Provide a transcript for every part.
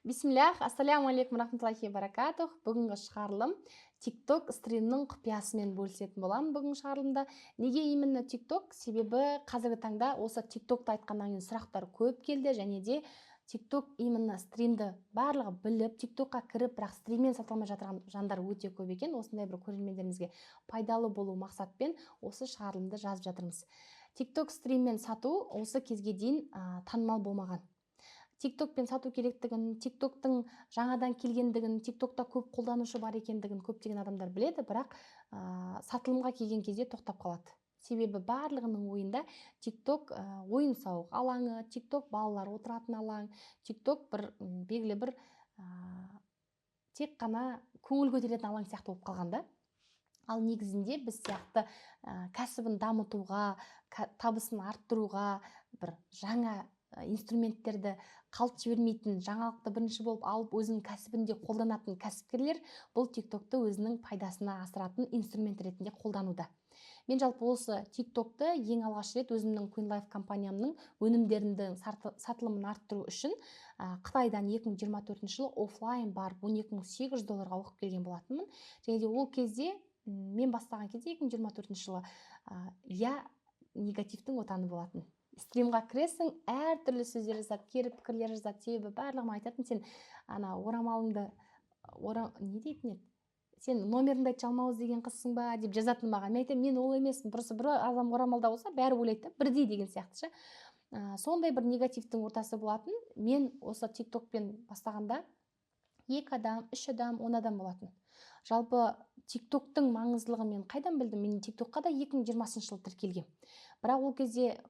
Бисмиллах, ассаляму алейкум рахматуллахи баракатух. Бүгінгі шығарылым TikTok стримнің құпиясымен бөлісетін боламын бүгінгі шығарылымда. Неге именно TikTok? Себебі қазіргі таңда осы TikTok'ты айтқаннан кейін сұрақтар көп келді, және де TikTok именно стримді барлығы біліп, TikTokқа кіріп, бірақ стриммен сата алмай жатырған жандар өте көп екен. Осындай бір көрермендерімізге пайдалы болу мақсатпен осы шығарылымды жазып жатырмыз. TikTok стриммен сату осы кезге дейін танымал болмаған. TikTokпен сату керектігін, TikToктың жаңадан келгендігін, TikTokта көп қолданушы бар екендігін көптеген адамдар біледі, бірақ сатылымға келген кезде тоқтап қалады. Себебі барлығының ойында TikTok ойын-сауық алаңы, TikTok балалар отыратын алаң, TikTok бір белгілі бір тек қана көңіл көтеретін алаң сияқты болып қалғанда. Ал негізінде біз сияқты кәсібін дамытуға, табысын арттыруға, бір жаңа инструменттерді қалт жібермейтін, жаңалықты бірінші болып алып, өзінің кәсібінде қолданатын кәсіпкерлер бұл TikTokты өзінің пайдасына асыратын инструмент ретінде қолдануда. Мен жалпы осы TikTokты ең алғаш рет өзімнің CoinLife компаниямның өнімдерінің сатылымын арттыру үшін Қытайдан 2024 жылы офлайн барып $12.800 оқып келген болатынмын. Және де ол кезде мен бастаған кезде 2024 жылы негативтің отаны болатын. Стримға кіресің, әртүрлі сөздер жазады, кері пікірлер жазады. Себебі барлығыма айтатын, сен орамалыңды не дейтін еді? Сен номеріңді айта алмауыз деген қызсың ба деп жазатын маған. Мен айтамын, мен ол емеспін. Просто бір адам орамалда болса, бәрі ойлайды, бірдей деген сияқты ше. Сондай бір негативтің ортасы болатын. Мен осы TikTokпен бастағанда 2 адам, 3 адам, 10 адам болатын. Жалпы TikToktың маңыздылығын мен қайдан білдім? Мен TikTokқа да 2020 жылы тіркелгем. Бірақ ол кезде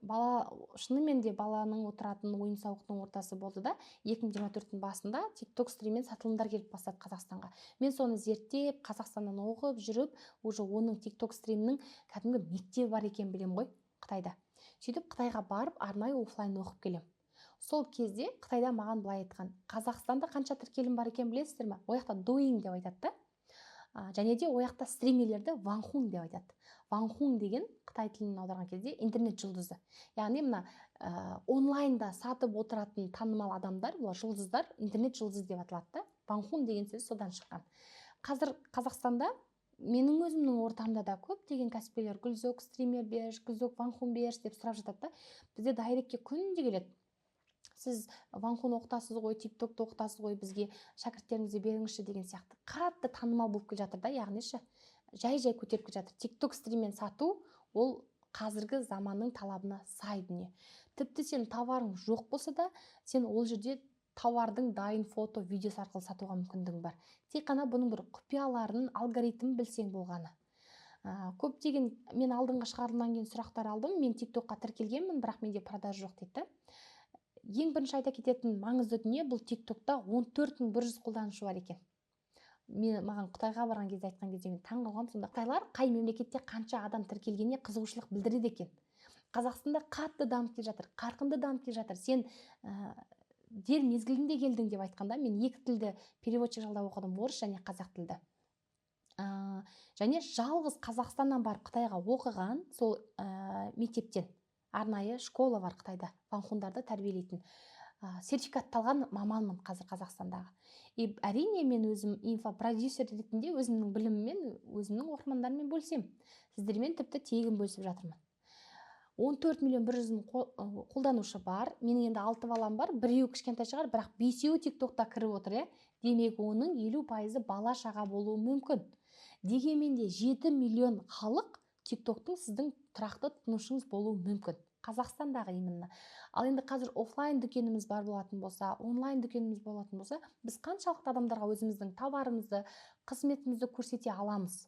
шынымен де баланың отыратын ойын-сауықтың ортасы болды да, 2024-тің басында TikTok стриммен сатылымдар келіп бастады Қазақстанға. Мен соны зерттеп, Қазақстаннан оқып жүріп, уже оның TikTok стримнің кәдімгі мектебі бар екен білем ғой Қытайда. Сөйтіп Қытайға барып, арнайы офлайн оқып келем. Сол кезде Қытайда маған былай айтқан: Қазақстанда қанша тіркелім бар екен білесіздер ме? Ояқта Douyin деп айтады да. Және де ояқта стримерлерді Ванхун деп айтады. Ванхун деген Қытай тілінен аударған кезде интернет жұлдызы. Яғни мына онлайнда сатып отыратын танымал адамдар, олар жұлдыздар, интернет жұлдызы деп аталады да. Ванхун деген сөз содан шыққан. Қазір Қазақстанда менің өзімнің ортамда да көптеген кәсіпкерлер Гүлзок стример берші, Гүлзок Ванхун берші деп сұрап жатады да. Бізде дайректке күнде келеді: сіз Ванхун оқытасыз ғой, TikTokты оқытасыз ғой, бізге шәкірттеріңізді беріңізші деген сияқты. Қатты танымал болып келе жатыр да, яғни жай-жай көтеріп келе жатыр. TikTok стриммен сату ол қазіргі заманның талабына сай дүние. Тіпті сен товарың жоқ болса да, сен ол жерде тауардың дайын фото, видеосы арқылы сатуға мүмкіндігің бар. Тек қана бұның бір құпияларын, алгоритмін білсең болғаны. Көптеген мен алдыңғы шығарылымнан кейін сұрақтар алдым. Мен TikTokқа тіркелгенмін, бірақ менде продаж жоқ дейді. Ең бірінші айта кететін маңызды дүние, бұл TikTokта 14.100 қолданушы бар екен. Маған Қытайға барған кезде айтқан кезде мен таң қалғам. Сонда Қытайлар қай мемлекетте қанша адам тіркелгеніне қызығушылық білдіреді екен. Қазақстанда қатты дамып келе жатыр, қарқынды дамып келе жатыр. Сен дер мезгілінде келдің деп айтқанда, мен 2 тілді переводчик жалдап оқыдым, орыс және қазақ тілді. Және жалғыз Қазақстаннан барып Қытайға оқыған сол мектептен арнайы школа бар Қытайда, ванхундарды тәрбиелейтін. Сертификатталған маманмын қазір Қазақстандағы. Әрине мен өзім инфопродюсер ретінде өзімнің біліміммен, өзімнің оқырмандарыммен бөлсем, сіздермен тіпті тегін бөлісіп жатырмын. 14.100.000 қолданушы бар. Менің енді 6 балам бар, біреуі кішкентай шығар, бірақ 5-еуі TikTokта кіріп отыр. Демек оның 50% бала шаға болуы мүмкін. Дегенмен де 7 миллион халық TikToктың сіздің тұрақты тұтынушыңыз болуы мүмкін. Қазақстандағы именно. Ал енді қазір офлайн дүкеніміз бар болатын болса, онлайн дүкеніміз болатын болса, біз қаншалықты адамдарға өзіміздің товарымызды, қызметімізді көрсете аламыз?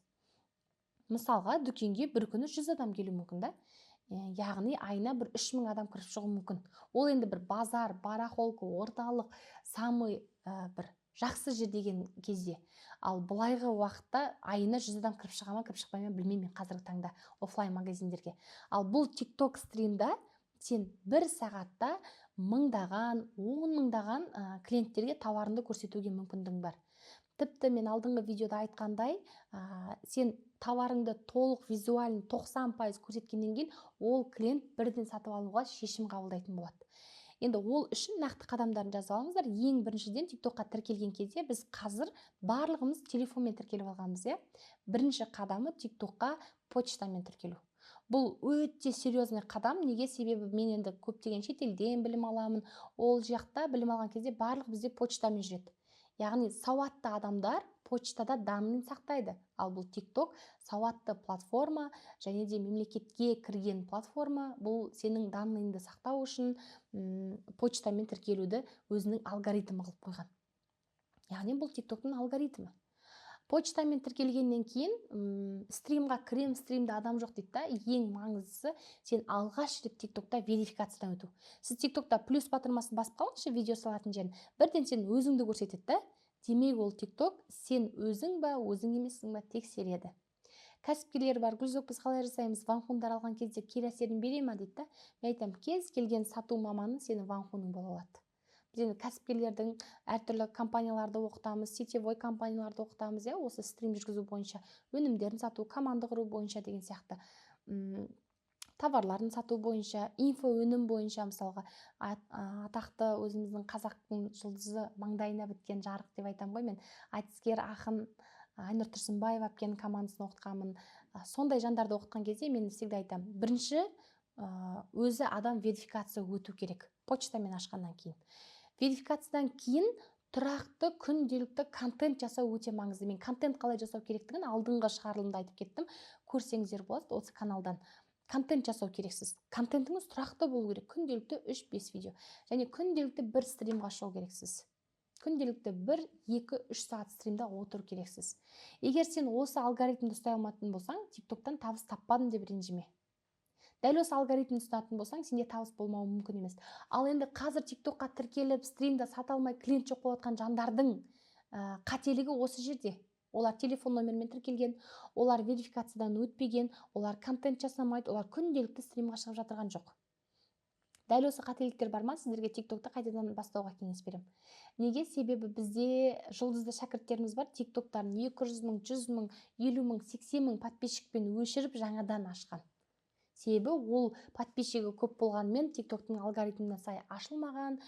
Мысалға, дүкенге бір күні 100 адам келуі мүмкін да. Яғни айына бір 3000 адам кіріп шығуы мүмкін. Ол енді бір базар, барахолка, орталық, самый бір жақсы жер деген кезде. Ал былайғы уақытта айына 100 адам кіріп шыға ма, кіріп шықпай ма білмеймін қазіргі таңда офлайн магазиндерге. Ал бұл TikTok стримда сен 1 сағатта мыңдаған, 10 мыңдаған клиенттерге товарыңды көрсетуге мүмкіндігің бар. Тіпті мен алдыңғы видеода айтқандай, сен товарыңды толық визуалын 90% көрсеткеннен кейін ол клиент бірден сатып алуға шешім қабылдайтын болады. Енді ол үшін нақты қадамдарын жазып алыңыздар. Ең біріншіден TikTokқа тіркелген кезде біз қазір барлығымыз телефонмен тіркеліп алғанбыз, иә. Бірінші қадамы TikTokқа почтамен тіркелу. Бұл өте серьезный қадам. Неге? Себебі мен енді көптеген шетелден білім аламын. Ол жақта білім алған кезде барлық бізде почтамен жүреді. Яғни сауатты адамдар почтада данныйын сақтайды. Ал бұл TikTok сауатты платформа, және де мемлекетке кірген платформа. Бұл сенің данныйыңды сақтау үшін почтамен тіркелуді өзінің алгоритмі қылып қойған. Яғни бұл TikToktың алгоритмі. Почтамен тіркелгеннен кейін стримға кірем, стримде адам жоқ дейді да. Ең маңыздысы сен алғаш рет TikTokта верификациядан өту. Сіз TikTokта плюс батырмасын басып қалыңызшы видео салатын жерін. Бірден сен өзіңді көрсетеді да. Демек ол TikTok сен өзің ба, өзің емессің ба тексереді. Кәсіпкерлер бар, Гүлзок біз қалай жасаймыз, ванхундар алған кезде кері әсерін бере ма дейді да. Мен айтамын, кез келген сату маманы сенің ванхуның бола алады. Біз енді кәсіпкерлердің әртүрлі компанияларды оқытамыз, сетевой компанияларды оқытамыз, иә, осы стрим жүргізу бойынша, өнімдерін сату, команда құру бойынша деген сияқты, товарларын сату бойынша, инфо өнім бойынша, мысалға атақты өзіміздің қазақтың жұлдызы маңдайына біткен жарық деп айтамын ғой мен, айтыскер ақын Айнұр Тұрсынбаева әпкенің командасын оқытқанмын. Сондай жандарды оқытқан кезде мен всегда айтамын, бірінші өзі адам верификация өту керек, почтамен ашқаннан кейін. Верификациядан кейін тұрақты күнделікті контент жасау өте маңызды. Мен контент қалай жасау керектігін алдыңғы шығарылымда айтып кеттім. Көрсеңіздер болады осы каналдан. Контент жасау керексіз. Контентіңіз тұрақты болу керек. Күнделікті 3-5 видео. Және күнделікті бір стримға шығу керексіз. Күнделікті 1-2-3 сағат стримда отыру керексіз. Егер сен осы алгоритмді ұстай алмайтын болсаң, TikToктан табыс таппадым деп ренжіме. Дәл осы алгоритмді ұстанатын болсаң, сенде табыс болмауы мүмкін емес. Ал енді қазір TikTokқа тіркеліп, стримда сата алмай клиент жоқ болып жатқан жандардың қателігі осы жерде. Олар телефон номермен тіркелген, олар верификациядан өтпеген, олар контент жасамайды, олар күнделікті стримға шығып жатырған жоқ. Дәл осы қателіктер бар ма? Сіздерге TikTokты қайтадан бастауға кеңес беремін. Неге? Себебі бізде жұлдызды шәкірттеріміз бар, TikToктарын 200 мың, 100 мың, 50 мың, 80 мың подписчикпен өшіріп жаңадан ашқан. Себебі ол подписчигі көп болғанмен TikToктың алгоритміне сай ашылмаған,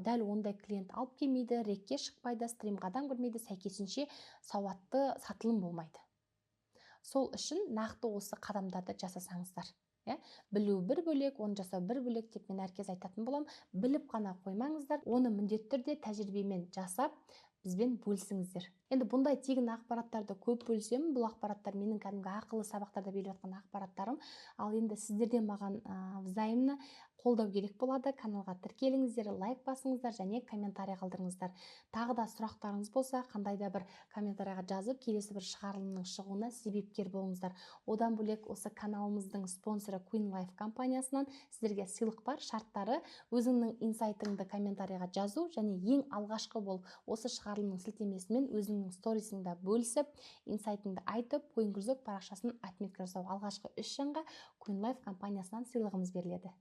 дәл ондай клиент алып келмейді, рекке шықпайды, стримға адам көрмейді, сәйкесінше сауатты сатылым болмайды. Сол үшін нақты осы қадамдарды жасасаңыздар. Білу бір бөлек, оны жасау бір бөлек деп мен әркез айтатын болам. Біліп қана қоймаңыздар, оны міндетті түрде тәжірибемен жасап, бізбен бөлісіңіздер. Енді бұндай тегін ақпараттарды көп бөлісемін. Бұл ақпараттар менің кәдімгі ақылы сабақтарда беріп жатқан ақпараттарым. Ал енді сіздерден маған взаимны қолдау керек болады. Каналға тіркеліңіздер, лайк басыңыздар және комментарий қалдырыңыздар. Тағы да сұрақтарыңыз болса, қандай да бір комментарийға жазып, келесі бір шығарылымның шығуына себепкер болыңыздар. Одан бөлек осы каналымыздың спонсоры Queen Life компаниясынан сіздерге сыйлық бар. Шарттары өзіңнің инсайтыңды комментарийға жазу және ең алғашқы болып осы шығарылымның сілтемесімен өзіңнің сторисыңда бөлісіп, инсайтыңды айтып, Гүлзок парақшасын отметка жасау. Алғашқы 3 жанға Queen Life компаниясынан сыйлығымыз беріледі.